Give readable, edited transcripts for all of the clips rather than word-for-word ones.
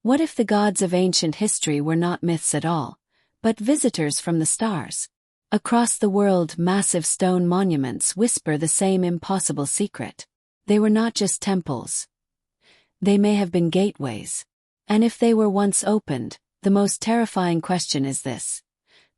What if the gods of ancient history were not myths at all, but visitors from the stars? Across the world, massive stone monuments whisper the same impossible secret. They were not just temples. They may have been gateways. And if they were once opened, the most terrifying question is this: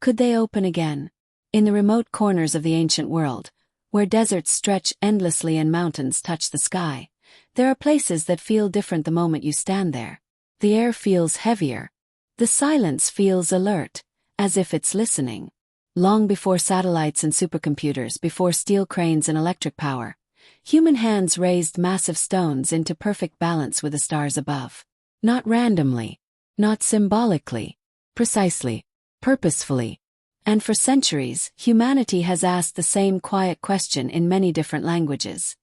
could they open again? In the remote corners of the ancient world, where deserts stretch endlessly and mountains touch the sky, there are places that feel different the moment you stand there. The air feels heavier. The silence feels alert, as if it's listening. Long before satellites and supercomputers, before steel cranes and electric power, human hands raised massive stones into perfect balance with the stars above. Not randomly, not symbolically, precisely, purposefully. And for centuries, humanity has asked the same quiet question in many different languages.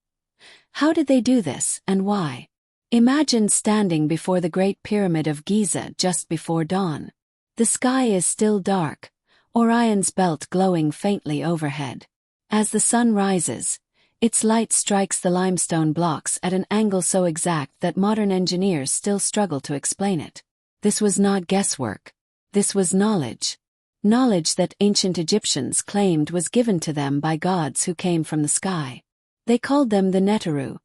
How did they do this, and why? Imagine standing before the Great Pyramid of Giza just before dawn. The sky is still dark, Orion's belt glowing faintly overhead. As the sun rises, its light strikes the limestone blocks at an angle so exact that modern engineers still struggle to explain it. This was not guesswork. This was knowledge. Knowledge that ancient Egyptians claimed was given to them by gods who came from the sky. They called them the Neteru,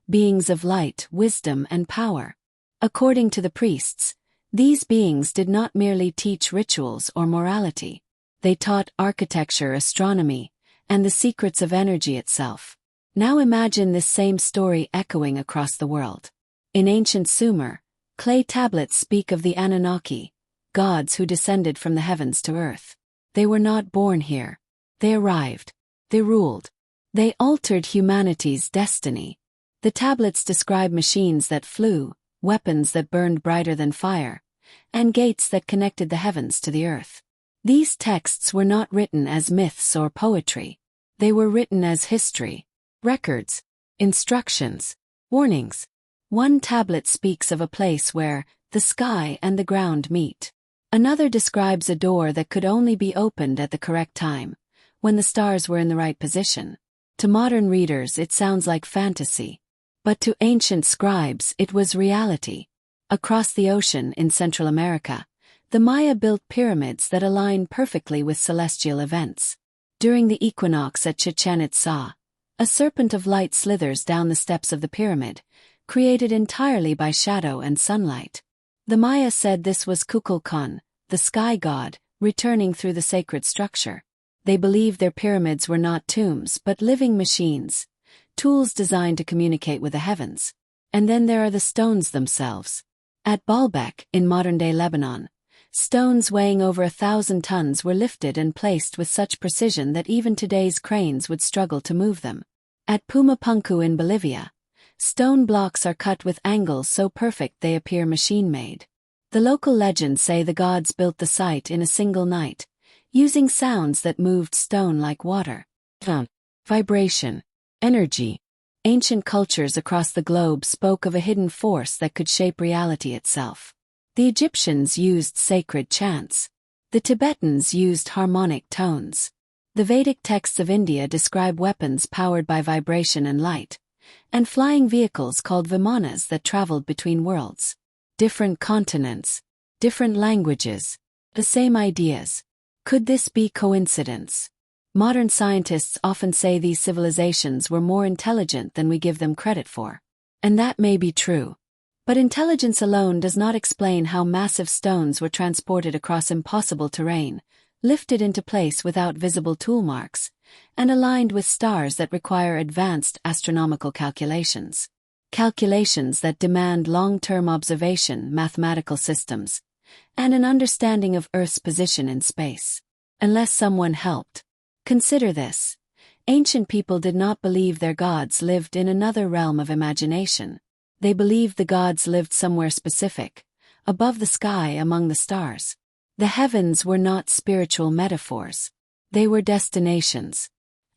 beings of light, wisdom, and power. According to the priests, these beings did not merely teach rituals or morality. They taught architecture, astronomy, and the secrets of energy itself. Now imagine this same story echoing across the world. In ancient Sumer, clay tablets speak of the Anunnaki, gods who descended from the heavens to earth. They were not born here. They arrived. They ruled. They altered humanity's destiny. The tablets describe machines that flew, weapons that burned brighter than fire, and gates that connected the heavens to the earth. These texts were not written as myths or poetry. They were written as history, records, instructions, warnings. One tablet speaks of a place where the sky and the ground meet. Another describes a door that could only be opened at the correct time, when the stars were in the right position. To modern readers it sounds like fantasy, but to ancient scribes it was reality. Across the ocean in Central America, the Maya built pyramids that align perfectly with celestial events. During the equinox at Chichen Itza, a serpent of light slithers down the steps of the pyramid, created entirely by shadow and sunlight. The Maya said this was Kukulkan, the sky god, returning through the sacred structure. They believed their pyramids were not tombs but living machines, tools designed to communicate with the heavens. And then there are the stones themselves. At Baalbek, in modern-day Lebanon, stones weighing over 1,000 tons were lifted and placed with such precision that even today's cranes would struggle to move them. At Pumapunku in Bolivia, stone blocks are cut with angles so perfect they appear machine-made. The local legends say the gods built the site in a single night, using sounds that moved stone like water. Vibration, energy. Ancient cultures across the globe spoke of a hidden force that could shape reality itself. The Egyptians used sacred chants. The Tibetans used harmonic tones. The Vedic texts of India describe weapons powered by vibration and light, and flying vehicles called vimanas that traveled between worlds. Different continents, different languages, the same ideas. Could this be coincidence? Modern scientists often say these civilizations were more intelligent than we give them credit for. And that may be true. But intelligence alone does not explain how massive stones were transported across impossible terrain, lifted into place without visible tool marks, and aligned with stars that require advanced astronomical calculations. Calculations that demand long-term observation, mathematical systems, and an understanding of Earth's position in space. Unless someone helped. Consider this. Ancient people did not believe their gods lived in another realm of imagination. They believed the gods lived somewhere specific, above the sky among the stars. The heavens were not spiritual metaphors. They were destinations.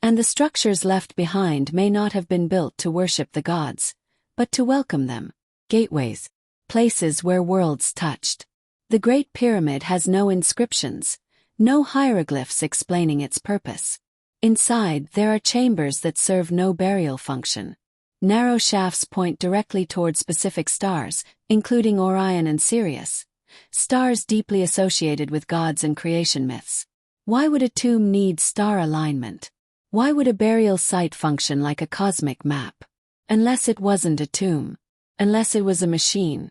And the structures left behind may not have been built to worship the gods, but to welcome them. Gateways. Places where worlds touched. The Great Pyramid has no inscriptions, no hieroglyphs explaining its purpose. Inside, there are chambers that serve no burial function. Narrow shafts point directly toward specific stars, including Orion and Sirius, stars deeply associated with gods and creation myths. Why would a tomb need star alignment? Why would a burial site function like a cosmic map? Unless it wasn't a tomb. Unless it was a machine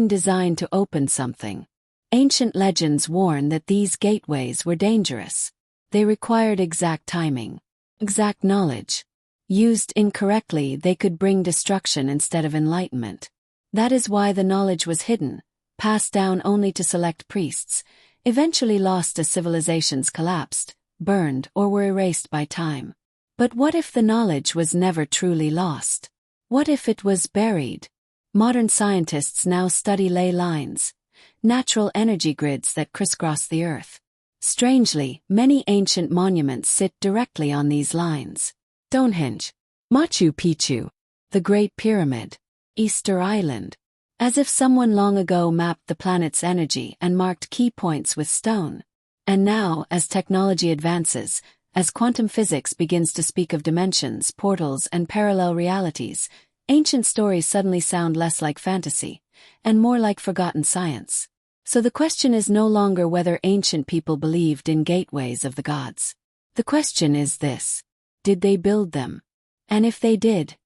designed to open something. Ancient legends warn that these gateways were dangerous. They required exact timing, exact knowledge. Used incorrectly, they could bring destruction instead of enlightenment. That is why the knowledge was hidden, passed down only to select priests, eventually lost as civilizations collapsed, burned, or were erased by time. But what if the knowledge was never truly lost? What if it was buried? Modern scientists now study ley lines, natural energy grids that crisscross the Earth. Strangely, many ancient monuments sit directly on these lines. Stonehenge, Machu Picchu, the Great Pyramid, Easter Island. As if someone long ago mapped the planet's energy and marked key points with stone. And now, as technology advances, as quantum physics begins to speak of dimensions, portals, and parallel realities, ancient stories suddenly sound less like fantasy, and more like forgotten science. So the question is no longer whether ancient people believed in gateways of the gods. The question is this: did they build them? And if they did,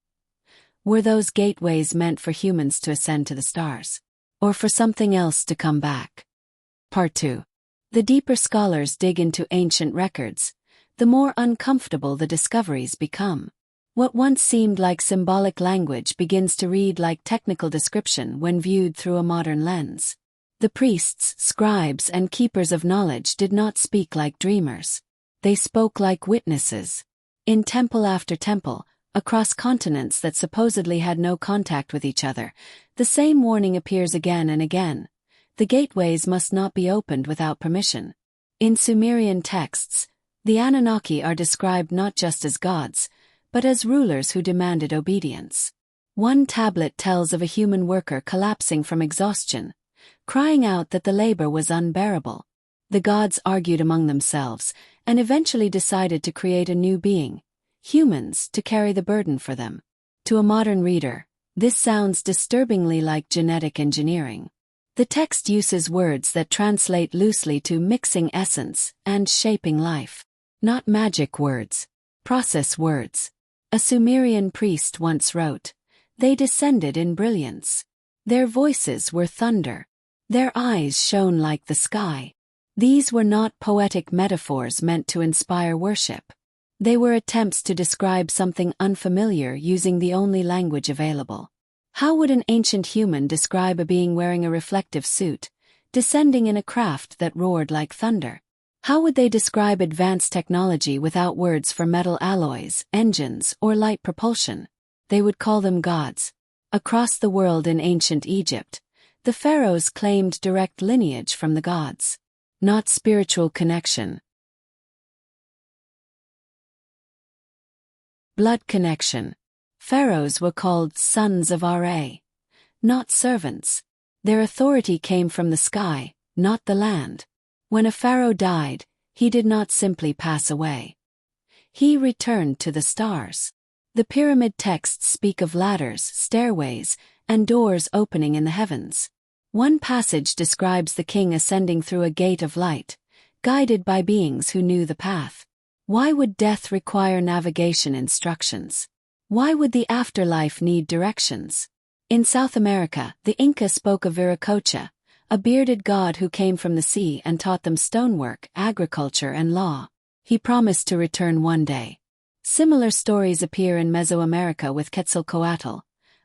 were those gateways meant for humans to ascend to the stars? Or for something else to come back? Part 2. The deeper scholars dig into ancient records, the more uncomfortable the discoveries become. What once seemed like symbolic language begins to read like technical description when viewed through a modern lens. The priests, scribes, and keepers of knowledge did not speak like dreamers. They spoke like witnesses. In temple after temple, across continents that supposedly had no contact with each other, the same warning appears again and again. The gateways must not be opened without permission. In Sumerian texts, the Anunnaki are described not just as gods, but as rulers who demanded obedience. One tablet tells of a human worker collapsing from exhaustion, crying out that the labor was unbearable. The gods argued among themselves, and eventually decided to create a new being, humans, to carry the burden for them. To a modern reader, this sounds disturbingly like genetic engineering. The text uses words that translate loosely to mixing essence and shaping life. Not magic words, process words. A Sumerian priest once wrote, "They descended in brilliance. Their voices were thunder. Their eyes shone like the sky." These were not poetic metaphors meant to inspire worship. They were attempts to describe something unfamiliar using the only language available. How would an ancient human describe a being wearing a reflective suit, descending in a craft that roared like thunder? How would they describe advanced technology without words for metal alloys, engines, or light propulsion? They would call them gods. Across the world in ancient Egypt, the pharaohs claimed direct lineage from the gods, not spiritual connection. Blood connection. Pharaohs were called sons of Ra, not servants. Their authority came from the sky, not the land. When a pharaoh died, he did not simply pass away. He returned to the stars. The pyramid texts speak of ladders, stairways, and doors opening in the heavens. One passage describes the king ascending through a gate of light, guided by beings who knew the path. Why would death require navigation instructions? Why would the afterlife need directions? In South America, the Inca spoke of Viracocha, a bearded god who came from the sea and taught them stonework, agriculture, and law. He promised to return one day. Similar stories appear in Mesoamerica with Quetzalcoatl,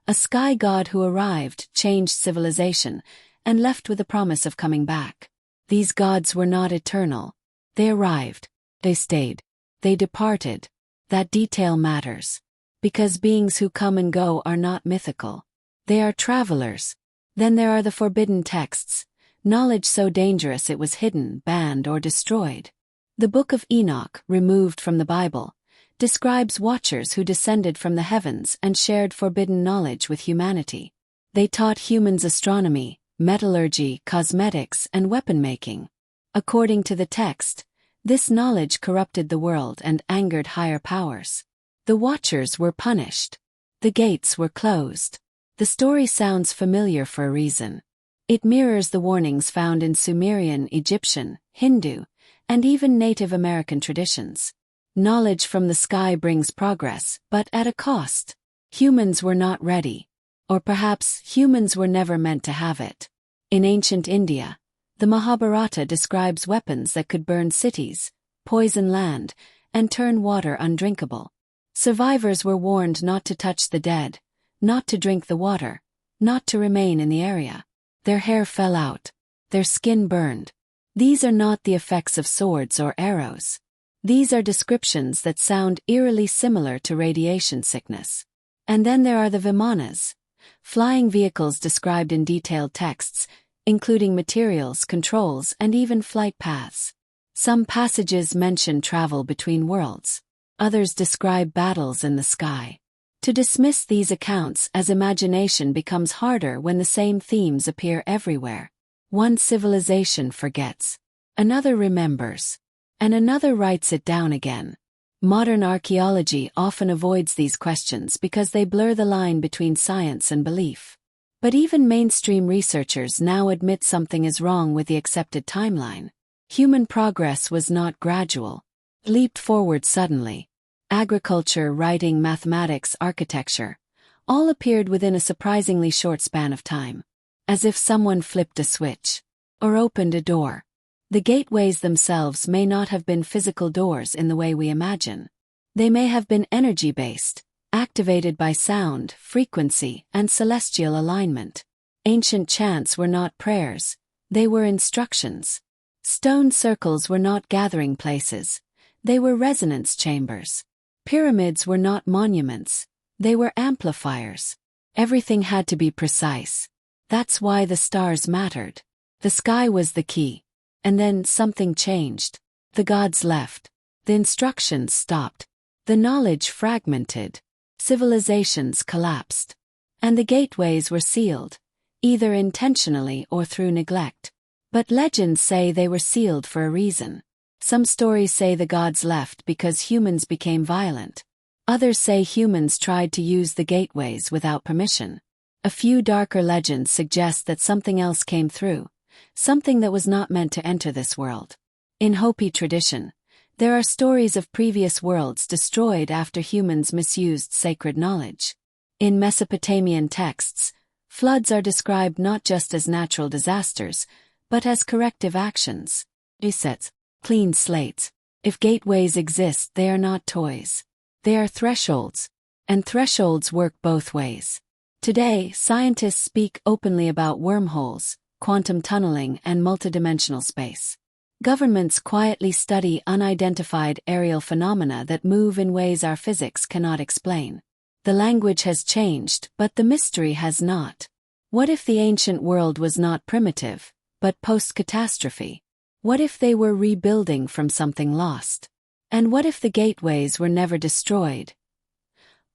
a sky god who arrived, changed civilization, and left with a promise of coming back. These gods were not eternal. They arrived. They stayed. They departed. That detail matters. Because beings who come and go are not mythical. They are travelers. Then there are the forbidden texts, knowledge so dangerous it was hidden, banned, or destroyed. The Book of Enoch, removed from the Bible, describes watchers who descended from the heavens and shared forbidden knowledge with humanity. They taught humans astronomy, metallurgy, cosmetics, and weapon-making. According to the text, this knowledge corrupted the world and angered higher powers. The watchers were punished. The gates were closed. The story sounds familiar for a reason. It mirrors the warnings found in Sumerian, Egyptian, Hindu, and even Native American traditions. Knowledge from the sky brings progress, but at a cost. Humans were not ready. Or perhaps humans were never meant to have it. In ancient India, the Mahabharata describes weapons that could burn cities, poison land, and turn water undrinkable. Survivors were warned not to touch the dead, not to drink the water, not to remain in the area. Their hair fell out. Their skin burned. These are not the effects of swords or arrows. These are descriptions that sound eerily similar to radiation sickness. And then there are the Vimanas, flying vehicles described in detailed texts, including materials, controls, and even flight paths. Some passages mention travel between worlds. Others describe battles in the sky. To dismiss these accounts as imagination becomes harder when the same themes appear everywhere. One civilization forgets. Another remembers. And another writes it down again. Modern archaeology often avoids these questions because they blur the line between science and belief. But even mainstream researchers now admit something is wrong with the accepted timeline. Human progress was not gradual. It leaped forward suddenly. Agriculture, writing, mathematics, architecture, all appeared within a surprisingly short span of time. As if someone flipped a switch. Or opened a door. The gateways themselves may not have been physical doors in the way we imagine. They may have been energy-based, activated by sound, frequency, and celestial alignment. Ancient chants were not prayers, they were instructions. Stone circles were not gathering places, they were resonance chambers. Pyramids were not monuments, they were amplifiers. Everything had to be precise. That's why the stars mattered. The sky was the key. And then something changed. The gods left. The instructions stopped. The knowledge fragmented. Civilizations collapsed. And the gateways were sealed, either intentionally or through neglect. But legends say they were sealed for a reason. Some stories say the gods left because humans became violent. Others say humans tried to use the gateways without permission. A few darker legends suggest that something else came through, something that was not meant to enter this world. In Hopi tradition, there are stories of previous worlds destroyed after humans misused sacred knowledge. In Mesopotamian texts, floods are described not just as natural disasters, but as corrective actions. Resets, clean slates. If gateways exist, they are not toys. They are thresholds. And thresholds work both ways. Today, scientists speak openly about wormholes, quantum tunneling, and multidimensional space. Governments quietly study unidentified aerial phenomena that move in ways our physics cannot explain. The language has changed, but the mystery has not. What if the ancient world was not primitive, but post-catastrophe? What if they were rebuilding from something lost? And what if the gateways were never destroyed?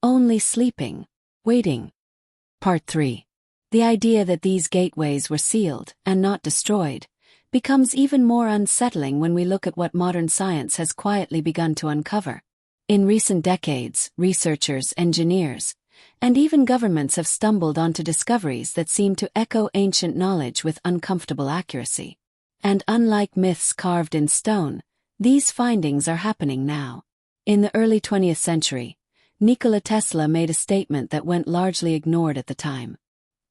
Only sleeping, waiting. Part 3. The idea that these gateways were sealed, and not destroyed, becomes even more unsettling when we look at what modern science has quietly begun to uncover. In recent decades, researchers, engineers, and even governments have stumbled onto discoveries that seem to echo ancient knowledge with uncomfortable accuracy. And unlike myths carved in stone, these findings are happening now. In the early 20th century, Nikola Tesla made a statement that went largely ignored at the time.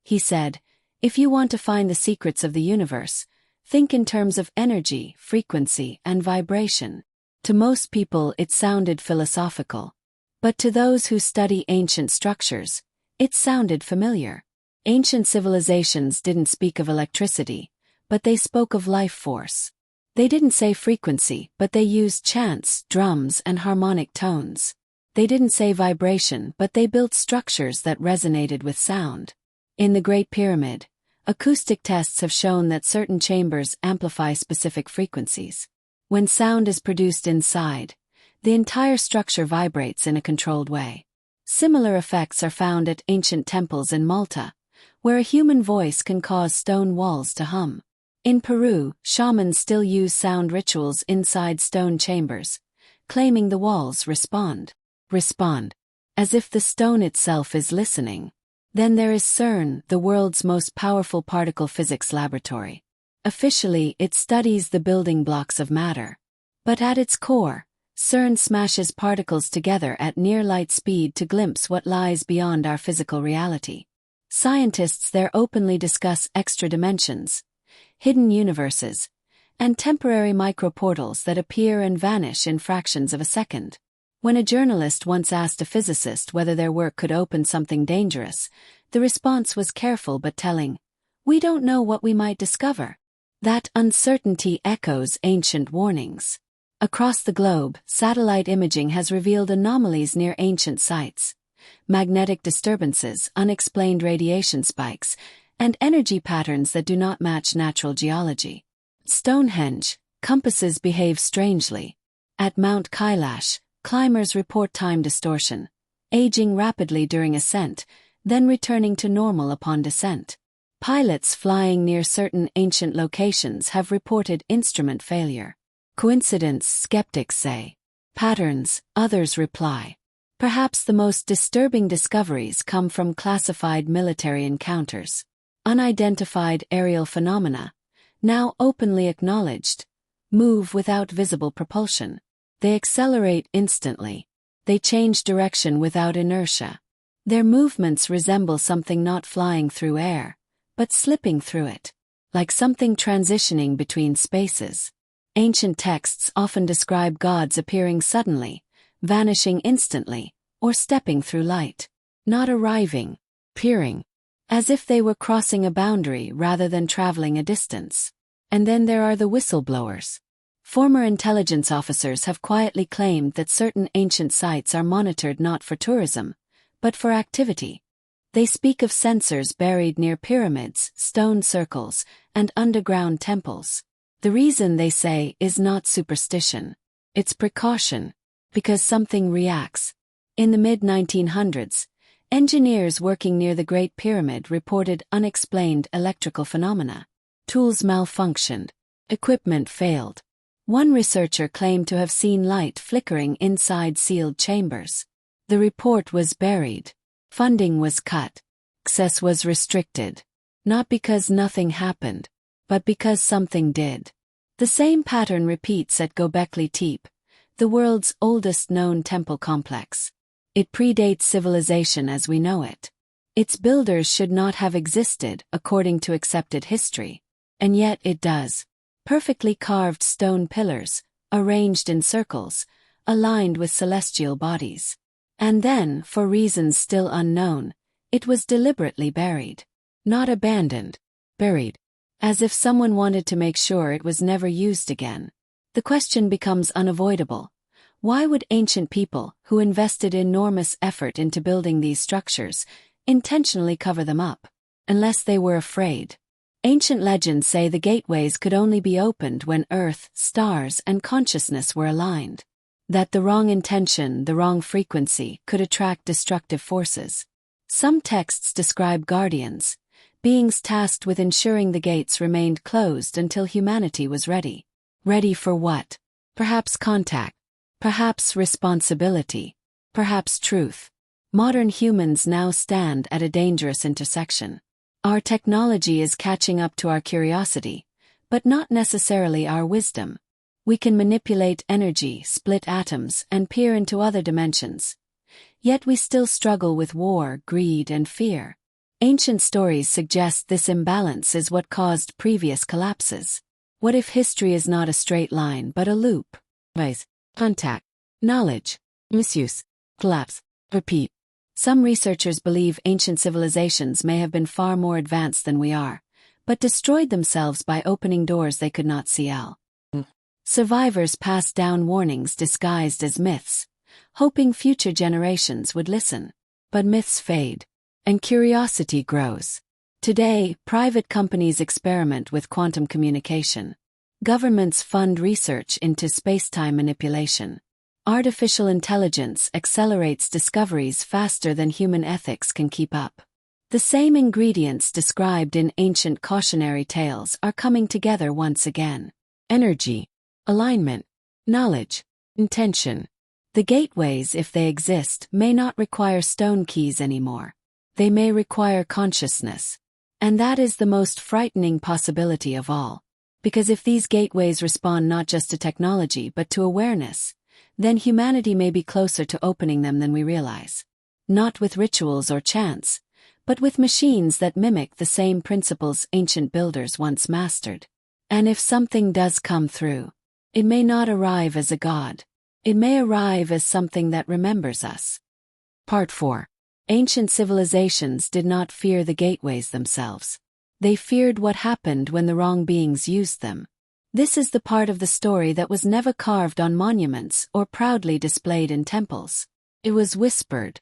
He said, "If you want to find the secrets of the universe, think in terms of energy, frequency, and vibration." To most people it sounded philosophical. But to those who study ancient structures, it sounded familiar. Ancient civilizations didn't speak of electricity, but they spoke of life force. They didn't say frequency, but they used chants, drums, and harmonic tones. They didn't say vibration, but they built structures that resonated with sound. In the Great Pyramid, acoustic tests have shown that certain chambers amplify specific frequencies. When sound is produced inside, the entire structure vibrates in a controlled way. Similar effects are found at ancient temples in Malta, where a human voice can cause stone walls to hum. In Peru, shamans still use sound rituals inside stone chambers, claiming the walls respond. as if the stone itself is listening. Then there is CERN, the world's most powerful particle physics laboratory. Officially, it studies the building blocks of matter. But at its core, CERN smashes particles together at near light speed to glimpse what lies beyond our physical reality. Scientists there openly discuss extra dimensions, hidden universes, and temporary microportals that appear and vanish in fractions of a second. When a journalist once asked a physicist whether their work could open something dangerous, the response was careful but telling: "We don't know what we might discover." That uncertainty echoes ancient warnings. Across the globe, satellite imaging has revealed anomalies near ancient sites. Magnetic disturbances, unexplained radiation spikes, and energy patterns that do not match natural geology. Stonehenge, compasses behave strangely. At Mount Kailash, climbers report time distortion, aging rapidly during ascent, then returning to normal upon descent. Pilots flying near certain ancient locations have reported instrument failure. Coincidence, skeptics say. Patterns, others reply. Perhaps the most disturbing discoveries come from classified military encounters. Unidentified aerial phenomena, now openly acknowledged, move without visible propulsion. They accelerate instantly. They change direction without inertia. Their movements resemble something not flying through air, but slipping through it, like something transitioning between spaces. Ancient texts often describe gods appearing suddenly, vanishing instantly, or stepping through light, not arriving, peering, as if they were crossing a boundary rather than traveling a distance. And then there are the whistleblowers. Former intelligence officers have quietly claimed that certain ancient sites are monitored not for tourism, but for activity. They speak of sensors buried near pyramids, stone circles, and underground temples. The reason, they say, is not superstition. It's precaution, because something reacts. In the mid-1900s, engineers working near the Great Pyramid reported unexplained electrical phenomena. Tools malfunctioned. Equipment failed. One researcher claimed to have seen light flickering inside sealed chambers. The report was buried. Funding was cut. Access was restricted. Not because nothing happened, but because something did. The same pattern repeats at Göbekli Tepe, the world's oldest known temple complex. It predates civilization as we know it. Its builders should not have existed according to accepted history. And yet it does. Perfectly carved stone pillars, arranged in circles, aligned with celestial bodies. And then, for reasons still unknown, it was deliberately buried. Not abandoned. Buried. As if someone wanted to make sure it was never used again. The question becomes unavoidable. Why would ancient people, who invested enormous effort into building these structures, intentionally cover them up? Unless they were afraid. Ancient legends say the gateways could only be opened when Earth, stars, and consciousness were aligned. That the wrong intention, the wrong frequency, could attract destructive forces. Some texts describe guardians, beings tasked with ensuring the gates remained closed until humanity was ready. Ready for what? Perhaps contact. Perhaps responsibility. Perhaps truth. Modern humans now stand at a dangerous intersection. Our technology is catching up to our curiosity, but not necessarily our wisdom. We can manipulate energy, split atoms, and peer into other dimensions. Yet we still struggle with war, greed, and fear. Ancient stories suggest this imbalance is what caused previous collapses. What if history is not a straight line but a loop? Vice, contact, knowledge, misuse, collapse, repeat. Some researchers believe ancient civilizations may have been far more advanced than we are, but destroyed themselves by opening doors they could not see. Survivors passed down warnings disguised as myths, hoping future generations would listen. But myths fade, and curiosity grows. Today, private companies experiment with quantum communication. Governments fund research into space-time manipulation. Artificial intelligence accelerates discoveries faster than human ethics can keep up. The same ingredients described in ancient cautionary tales are coming together once again. Energy, alignment, knowledge, intention. The gateways, if they exist, may not require stone keys anymore. They may require consciousness. And that is the most frightening possibility of all. Because if these gateways respond not just to technology but to awareness, then humanity may be closer to opening them than we realize. Not with rituals or chants, but with machines that mimic the same principles ancient builders once mastered. And if something does come through, it may not arrive as a god. It may arrive as something that remembers us. Part 4. Ancient civilizations did not fear the gateways themselves. They feared what happened when the wrong beings used them. This is the part of the story that was never carved on monuments or proudly displayed in temples. It was whispered.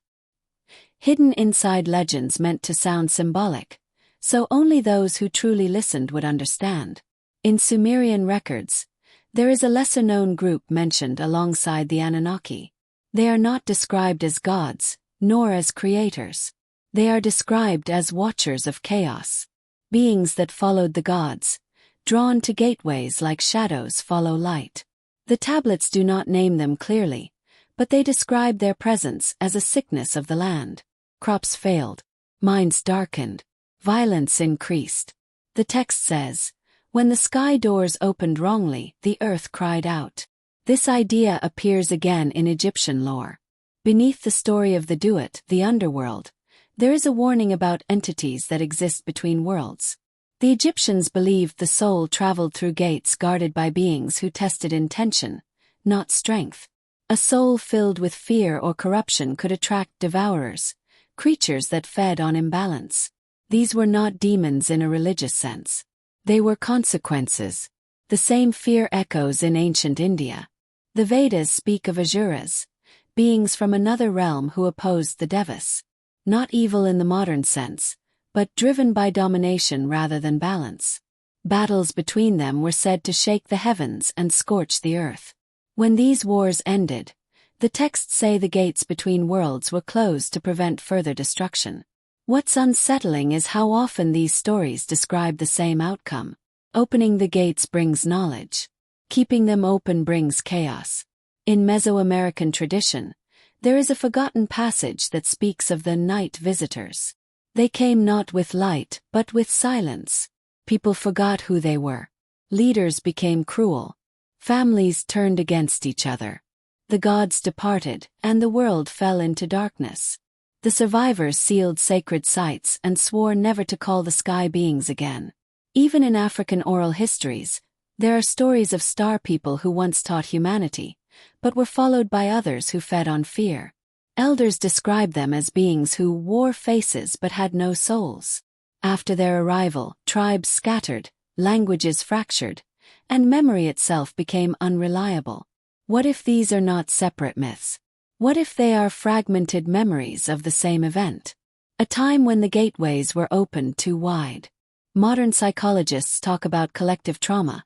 Hidden inside legends meant to sound symbolic, so only those who truly listened would understand. In Sumerian records, there is a lesser-known group mentioned alongside the Anunnaki. They are not described as gods, nor as creators. They are described as watchers of chaos. Beings that followed the gods, drawn to gateways like shadows follow light. The tablets do not name them clearly, but they describe their presence as a sickness of the land. Crops failed, minds darkened, violence increased. The text says, "When the sky doors opened wrongly, the earth cried out." This idea appears again in Egyptian lore. Beneath the story of the Duat, the underworld, there is a warning about entities that exist between worlds. The Egyptians believed the soul traveled through gates guarded by beings who tested intention, not strength. A soul filled with fear or corruption could attract devourers, creatures that fed on imbalance. These were not demons in a religious sense. They were consequences. The same fear echoes in ancient India. The Vedas speak of asuras, beings from another realm who opposed the devas. Not evil in the modern sense, but driven by domination rather than balance. Battles between them were said to shake the heavens and scorch the earth. When these wars ended, the texts say the gates between worlds were closed to prevent further destruction. What's unsettling is how often these stories describe the same outcome. Opening the gates brings knowledge. Keeping them open brings chaos. In Mesoamerican tradition, there is a forgotten passage that speaks of the night visitors. They came not with light, but with silence. People forgot who they were. Leaders became cruel. Families turned against each other. The gods departed, and the world fell into darkness. The survivors sealed sacred sites and swore never to call the sky beings again. Even in African oral histories, there are stories of star people who once taught humanity, but were followed by others who fed on fear. Elders describe them as beings who wore faces but had no souls. After their arrival, tribes scattered, languages fractured, and memory itself became unreliable. What if these are not separate myths? What if they are fragmented memories of the same event? A time when the gateways were opened too wide. Modern psychologists talk about collective trauma,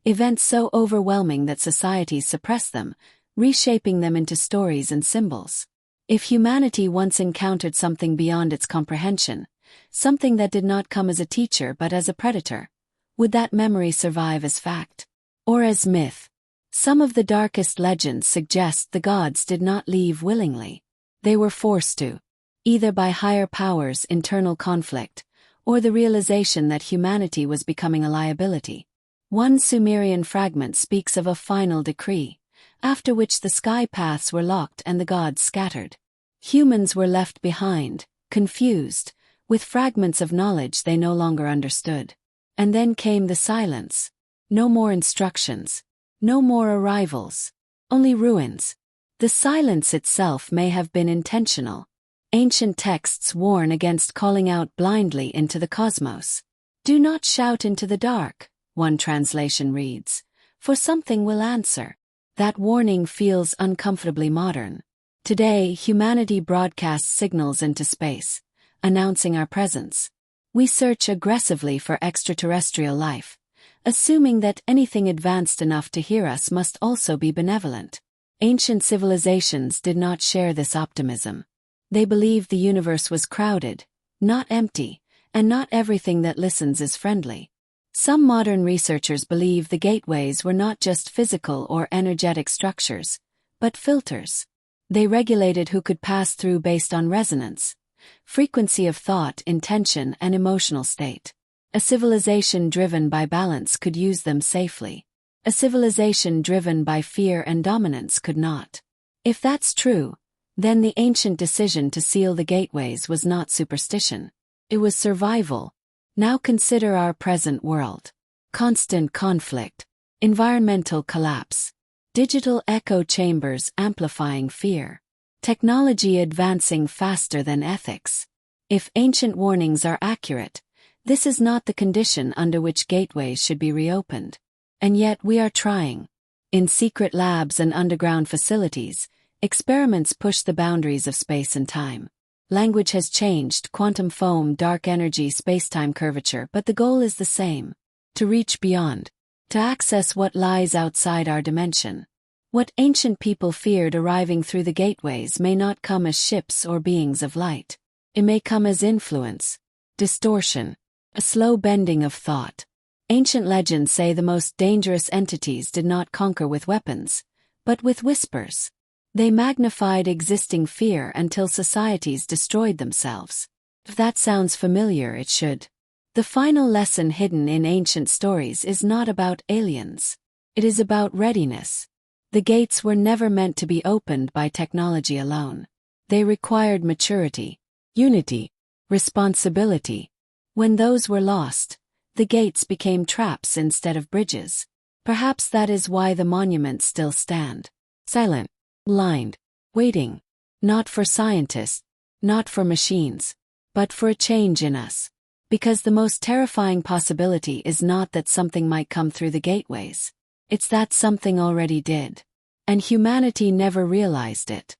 events so overwhelming that societies suppress them, reshaping them into stories and symbols. If humanity once encountered something beyond its comprehension, something that did not come as a teacher but as a predator, would that memory survive as fact? Or as myth? Some of the darkest legends suggest the gods did not leave willingly. They were forced to, either by higher powers' internal conflict, or the realization that humanity was becoming a liability. One Sumerian fragment speaks of a final decree, after which the sky paths were locked and the gods scattered. Humans were left behind, confused, with fragments of knowledge they no longer understood. And then came the silence. No more instructions. No more arrivals. Only ruins. The silence itself may have been intentional. Ancient texts warn against calling out blindly into the cosmos. "Do not shout into the dark," one translation reads, "for something will answer." That warning feels uncomfortably modern. Today, humanity broadcasts signals into space, announcing our presence. We search aggressively for extraterrestrial life, assuming that anything advanced enough to hear us must also be benevolent. Ancient civilizations did not share this optimism. They believed the universe was crowded, not empty, and not everything that listens is friendly. Some modern researchers believe the gateways were not just physical or energetic structures, but filters. They regulated who could pass through based on resonance, frequency of thought, intention, and emotional state. A civilization driven by balance could use them safely. A civilization driven by fear and dominance could not. If that's true, then the ancient decision to seal the gateways was not superstition. It was survival. Now consider our present world. Constant conflict, environmental collapse, digital echo chambers amplifying fear, technology advancing faster than ethics. If ancient warnings are accurate, this is not the condition under which gateways should be reopened. And yet we are trying. In secret labs and underground facilities, experiments push the boundaries of space and time. Language has changed, quantum foam, dark energy, space-time curvature, but the goal is the same. To reach beyond. To access what lies outside our dimension. What ancient people feared arriving through the gateways may not come as ships or beings of light. It may come as influence, distortion, a slow bending of thought. Ancient legends say the most dangerous entities did not conquer with weapons, but with whispers. They magnified existing fear until societies destroyed themselves. If that sounds familiar, it should. The final lesson hidden in ancient stories is not about aliens. It is about readiness. The gates were never meant to be opened by technology alone. They required maturity, unity, responsibility. When those were lost, the gates became traps instead of bridges. Perhaps that is why the monuments still stand. Silent, blind, waiting. Not for scientists, not for machines, but for a change in us. Because the most terrifying possibility is not that something might come through the gateways. It's that something already did. And humanity never realized it.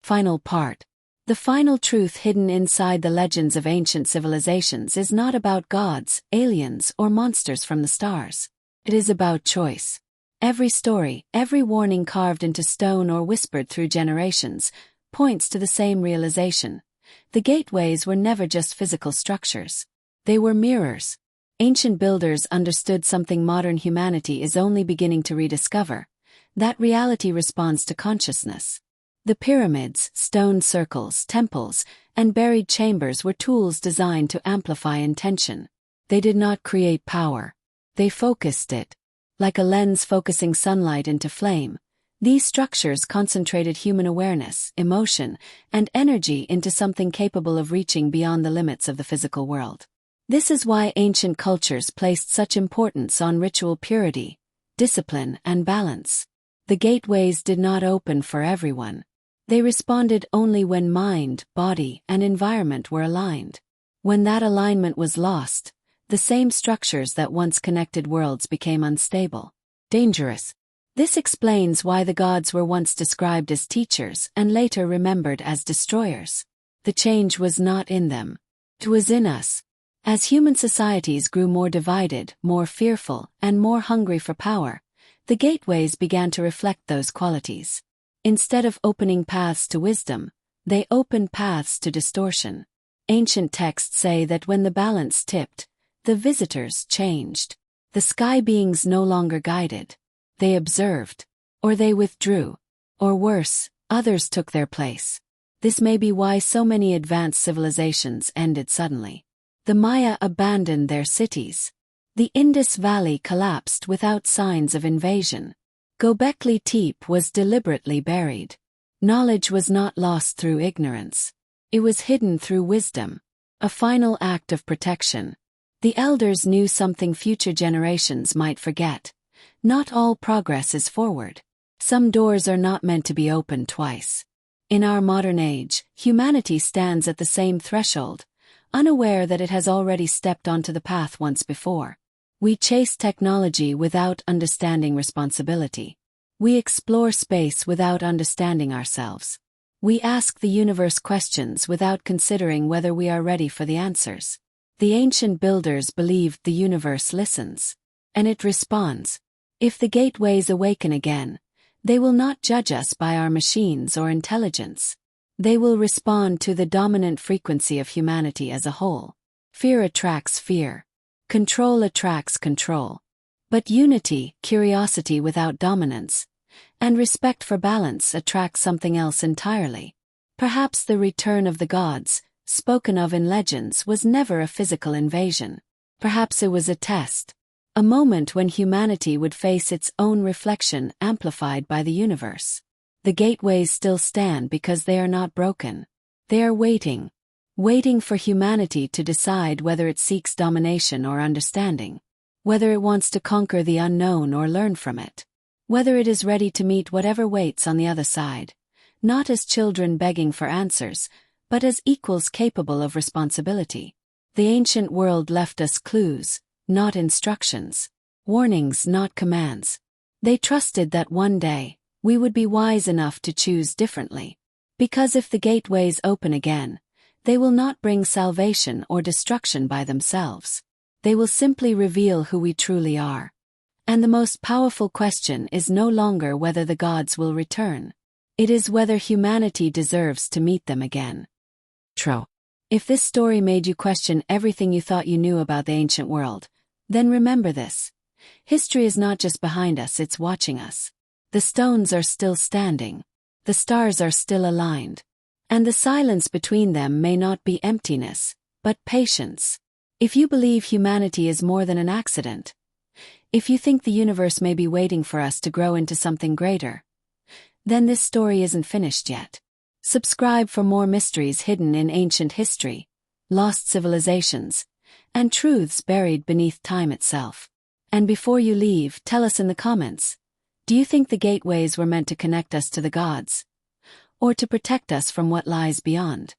Final part. The final truth hidden inside the legends of ancient civilizations is not about gods, aliens, or monsters from the stars. It is about choice. Every story, every warning carved into stone or whispered through generations, points to the same realization. The gateways were never just physical structures. They were mirrors. Ancient builders understood something modern humanity is only beginning to rediscover. That reality responds to consciousness. The pyramids, stone circles, temples, and buried chambers were tools designed to amplify intention. They did not create power. They focused it. Like a lens focusing sunlight into flame, these structures concentrated human awareness, emotion, and energy into something capable of reaching beyond the limits of the physical world. This is why ancient cultures placed such importance on ritual purity, discipline, and balance. The gateways did not open for everyone. They responded only when mind, body, and environment were aligned. When that alignment was lost, the same structures that once connected worlds became unstable, dangerous. This explains why the gods were once described as teachers and later remembered as destroyers. The change was not in them. It was in us. As human societies grew more divided, more fearful, and more hungry for power, the gateways began to reflect those qualities. Instead of opening paths to wisdom, they opened paths to distortion. Ancient texts say that when the balance tipped, the visitors changed. The sky beings no longer guided. They observed. Or they withdrew. Or worse, others took their place. This may be why so many advanced civilizations ended suddenly. The Maya abandoned their cities. The Indus Valley collapsed without signs of invasion. Göbekli Tepe was deliberately buried. Knowledge was not lost through ignorance. It was hidden through wisdom. A final act of protection. The elders knew something future generations might forget. Not all progress is forward. Some doors are not meant to be opened twice. In our modern age, humanity stands at the same threshold, unaware that it has already stepped onto the path once before. We chase technology without understanding responsibility. We explore space without understanding ourselves. We ask the universe questions without considering whether we are ready for the answers. The ancient builders believed the universe listens. And it responds. If the gateways awaken again, they will not judge us by our machines or intelligence. They will respond to the dominant frequency of humanity as a whole. Fear attracts fear. Control attracts control. But unity, curiosity without dominance, And respect for balance attracts something else entirely. Perhaps the return of the gods, spoken of in legends, was never a physical invasion. Perhaps it was a test. A moment when humanity would face its own reflection amplified by the universe. The gateways still stand because they are not broken. They are waiting for humanity to decide whether it seeks domination or understanding, whether it wants to conquer the unknown or learn from it, whether it is ready to meet whatever waits on the other side, not as children begging for answers, but as equals capable of responsibility. The ancient world left us clues, not instructions, warnings, not commands. They trusted that one day, we would be wise enough to choose differently. Because if the gateways open again, they will not bring salvation or destruction by themselves. They will simply reveal who we truly are. And the most powerful question is no longer whether the gods will return. It is whether humanity deserves to meet them again. If this story made you question everything you thought you knew about the ancient world, then remember this. History is not just behind us, it's watching us. The stones are still standing. The stars are still aligned. And the silence between them may not be emptiness, but patience. If you believe humanity is more than an accident, if you think the universe may be waiting for us to grow into something greater, then this story isn't finished yet. Subscribe for more mysteries hidden in ancient history, lost civilizations, and truths buried beneath time itself. And before you leave, tell us in the comments, do you think the gateways were meant to connect us to the gods, or to protect us from what lies beyond?